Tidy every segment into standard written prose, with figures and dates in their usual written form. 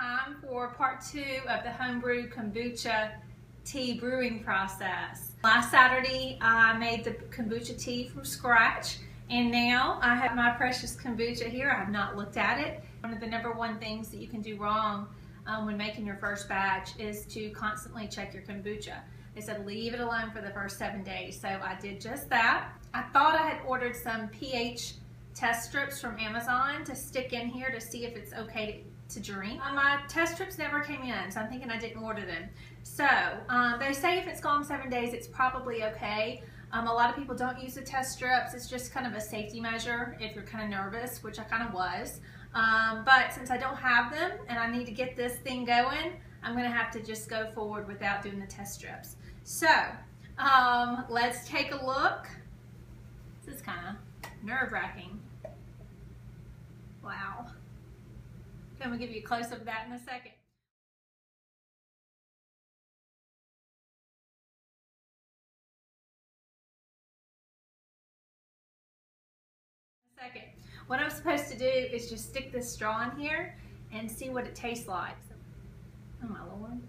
time for part 2 of the homebrew kombucha tea brewing process. Last Saturday I made the kombucha tea from scratch, and now I have my precious kombucha here. I have not looked at it. One of the #1 things that you can do wrong when making your first batch is to constantly check your kombucha. They said leave it alone for the first 7 days, so I did just that. I thought I had ordered some pH test strips from Amazon to stick in here to see if it's okay to drink. My test strips never came in, so I'm thinking I didn't order them. So they say if it's gone 7 days, it's probably okay. A lot of people don't use the test strips. It's just kind of a safety measure if you're kind of nervous, which I kind of was. But since I don't have them and I need to get this thing going, I'm gonna have to just go forward without doing the test strips. So let's take a look. This is kind of nerve-wracking. Wow. I'm gonna give you a close-up of that in a second. What I'm supposed to do is just stick this straw in here and see what it tastes like. Oh my Lord.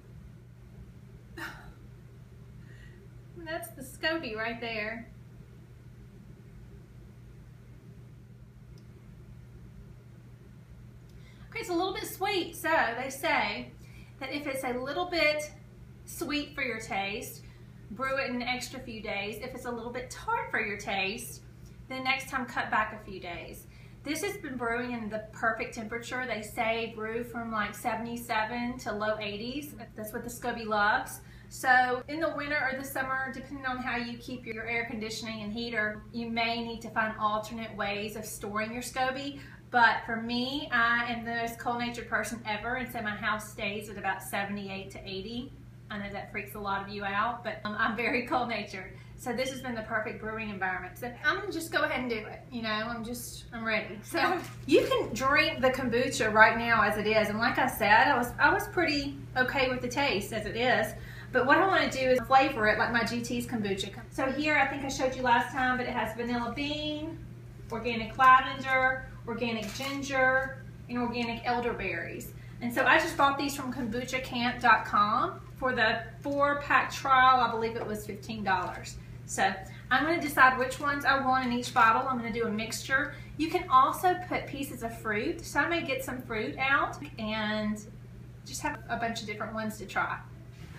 That's the SCOBY right there. Okay, it's a little bit sweet, so they say that if it's a little bit sweet for your taste, brew it an extra few days. If it's a little bit tart for your taste, then next time cut back a few days. This has been brewing in the perfect temperature. They say brew from like 77 to low 80s. That's what the SCOBY loves. So in the winter or the summer, depending on how you keep your air conditioning and heater, you may need to find alternate ways of storing your SCOBY. But for me, I am the most cold-natured person ever, and so my house stays at about 78 to 80. I know that freaks a lot of you out, but I'm very cold-natured. So this has been the perfect brewing environment. So I'm gonna just go ahead and do it. You know, I'm ready. So you can drink the kombucha right now as it is. And like I said, I was pretty okay with the taste as it is. But what I wanna do is flavor it like my GT's kombucha. So here, I think I showed you last time, but it has vanilla bean, organic lavender, organic ginger, and organic elderberries. And so I just bought these from kombuchacamp.com. For the 4-pack trial, I believe it was $15. So I'm going to decide which ones I want in each bottle. I'm going to do a mixture. You can also put pieces of fruit. So I may get some fruit out and just have a bunch of different ones to try.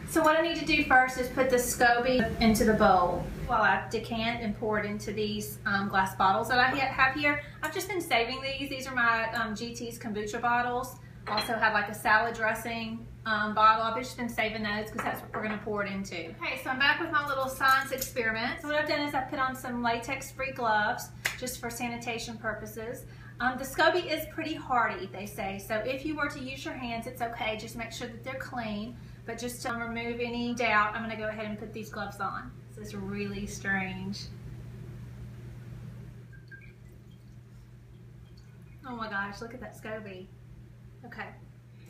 So what I need to do first is put the SCOBY into the bowl while I decant and pour it into these glass bottles that I have here. I've just been saving these. These are my GT's kombucha bottles. I also have like a salad dressing bottle. I've just been saving those because that's what we're going to pour it into. Okay, so I'm back with my little science experiment. So what I've done is I put on some latex-free gloves just for sanitation purposes. The SCOBY is pretty hardy, they say, so if you were to use your hands, it's okay. Just make sure that they're clean. But just to remove any doubt, I'm going to go ahead and put these gloves on. This is really strange. Oh my gosh, look at that SCOBY. Okay.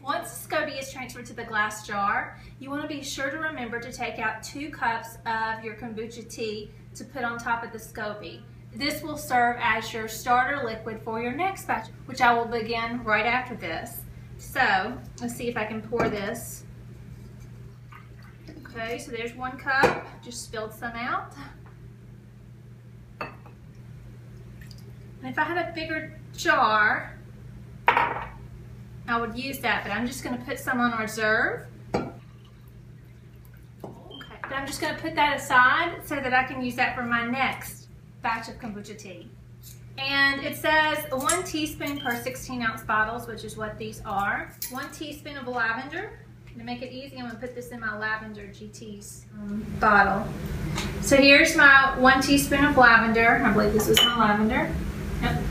Once the SCOBY is transferred to the glass jar, you want to be sure to remember to take out 2 cups of your kombucha tea to put on top of the SCOBY. This will serve as your starter liquid for your next batch, which I will begin right after this. So, let's see if I can pour this. Okay, so there's 1 cup. Just spilled some out. And if I had a bigger jar, I would use that, but I'm just going to put some on reserve. Okay, but I'm just going to put that aside so that I can use that for my next batch of kombucha tea. And it says 1 teaspoon per 16-ounce bottles, which is what these are. 1 teaspoon of lavender. To make it easy, I'm going to put this in my lavender GT's bottle. So here's my 1 teaspoon of lavender. I believe this was my lavender. Yep.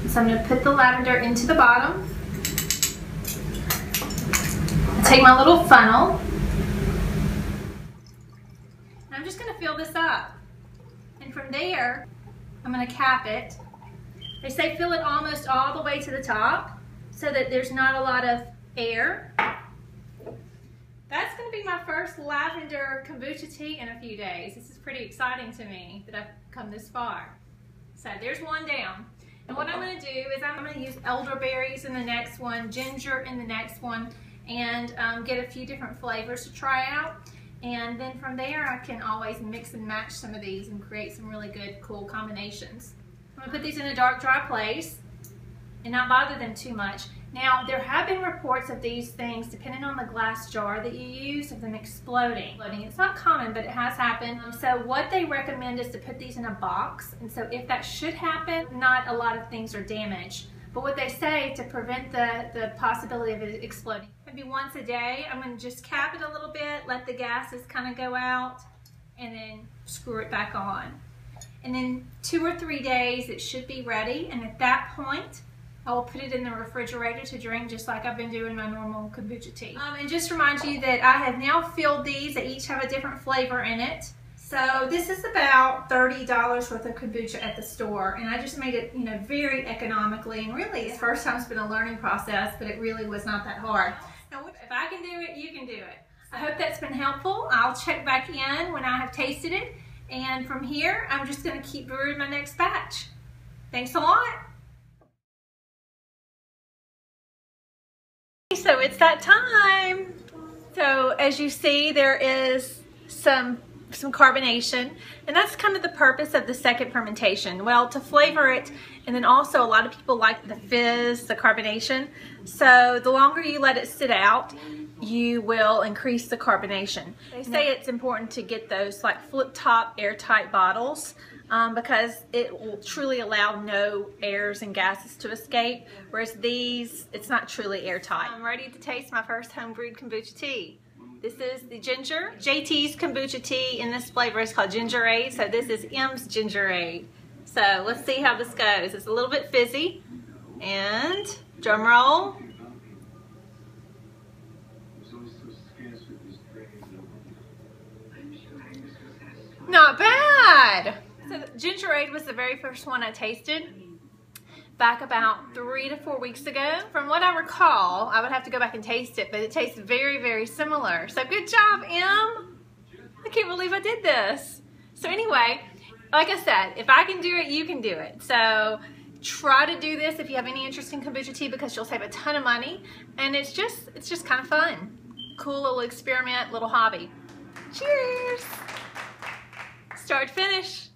So I'm going to put the lavender into the bottom. Take my little funnel. I'm just going to fill this up. And from there, I'm going to cap it. They say fill it almost all the way to the top so that there's not a lot of air. That's going to be my first lavender kombucha tea in a few days. This is pretty exciting to me that I've come this far. So there's 1 down. And what I'm going to do is I'm going to use elderberries in the next one, ginger in the next one, and get a few different flavors to try out. And then from there I can always mix and match some of these and create some really good, cool combinations. I'm going to put these in a dark, dry place and not bother them too much. Now, there have been reports of these things, depending on the glass jar that you use, of them exploding. It's not common, but it has happened. So what they recommend is to put these in a box. And so if that should happen, not a lot of things are damaged. But what they say to prevent the possibility of it exploding, maybe once a day, I'm going to just cap it a little bit, let the gases kind of go out, and then screw it back on. And then 2 or 3 days, it should be ready. And at that point, I will put it in the refrigerator to drink just like I've been doing my normal kombucha tea. And just remind you that I have now filled these. They each have a different flavor in it. So this is about $30 worth of kombucha at the store. And I just made it, very economically. And really, the first time it's been a learning process, but it really was not that hard. Now, if I can do it, you can do it. I hope that's been helpful. I'll check back in when I have tasted it. And from here, I'm just going to keep brewing my next batch. Thanks a lot. So it's that time. So as you see, there is some carbonation, and that's kind of the purpose of the second fermentation. Well, to flavor it, and then also a lot of people like the fizz, the carbonation. So the longer you let it sit out, you will increase the carbonation. They say it's important to get those like flip top airtight bottles because it will truly allow no airs and gases to escape, whereas these, it's not truly airtight. I'm ready to taste my first home brewed kombucha tea. This is the ginger. JT's kombucha tea in this flavor is called Gingerade, so this is M's Gingerade. So let's see how this goes. It's a little bit fizzy, and drum roll. Not bad. So Gingerade was the very first one I tasted back about 3 to 4 weeks ago. From what I recall, I would have to go back and taste it, but it tastes very, very similar. So good job, Em. I can't believe I did this. So anyway, like I said, if I can do it, you can do it. So try to do this if you have any interest in kombucha tea, because you'll save a ton of money, and it's just kind of fun. Cool little experiment, little hobby. Cheers. Start to finish.